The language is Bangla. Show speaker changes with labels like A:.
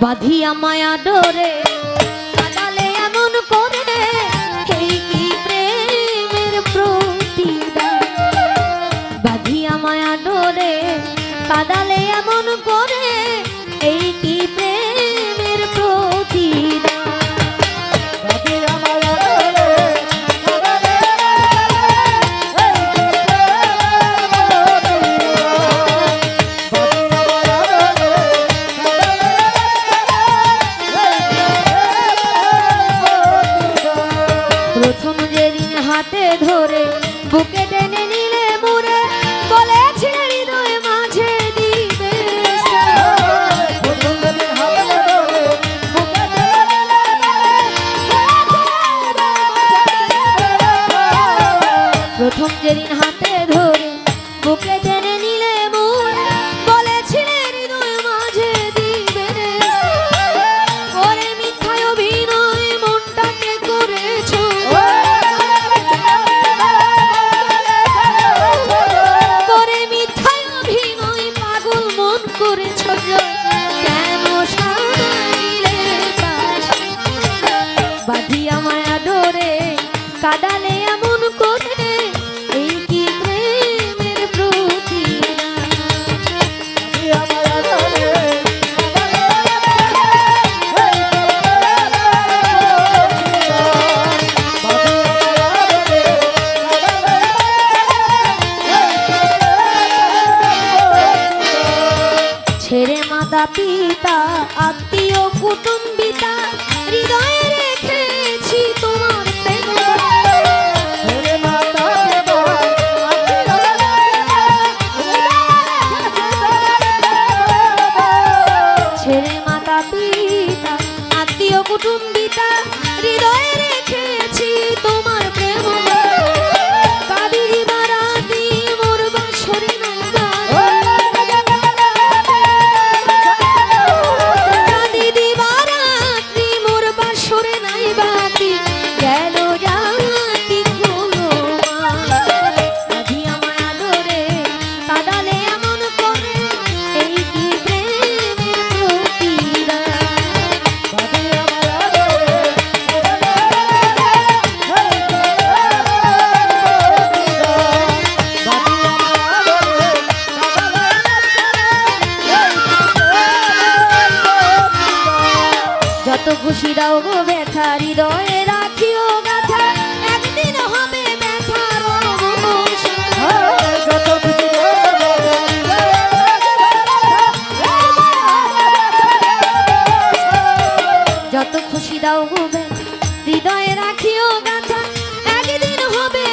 A: বাঁধিয়া মায়া ডোরে কাদালে এমন করে, এই কি প্রেমের প্রতিদান। বাঁধিয়া মায়া ডোরে কাদালে এমন করে, এই কি প্রেমের প্রতিদান। প্রথম যেদিন হাতে ধরে বুকে টেনে নিলে মুড়ে, বলেছিলে হৃদয় মাঝে দিবে প্রথম যেদিন হাতে ধরে বুকে টেনে নিলে মুড়ে, বলেছিলে হৃদয় মাঝে দিবে ওরে মিথ্যায় অভিনয় মনটাকে করেছো, করে মিথ্যায় অভিনয় পাগল মন করেছো, কেন সাজিলে পাশে বাঁধিয়া মায়া ডোরে কাদালে এমন করে, এই কি প্রেমের প্রতিদান। ছেড়ে মাতা পিতা আত্মীয় কুটুম্বিতা, হৃদয়ে রেখেছি তোমার প্রেম। ছেড়ে মাতা পিতা আত্মীয় কুটুম্বিতা, হৃদয়ে রেখেছি তোমার প্রেম। কাঁদি দিবারাতি মোর বাঁশরি নাই কাঁদি দিবারাত্রি মোর বাঁশরি নাই বাতি, গেল জাতি হলো বাঁধিয়া মায়া ডোরে কাদালে এমন করে, এই কি প্রেমের প্রতিদান। যত খুশি দাও গো ব্যথা, হৃদয়ে রাখিও গাথা, একদিন হবে ব্যথার অবসান। যত খুশি দাও গো ব্যথা, হৃদয়ে রাখিও গাথা, একদিন হবে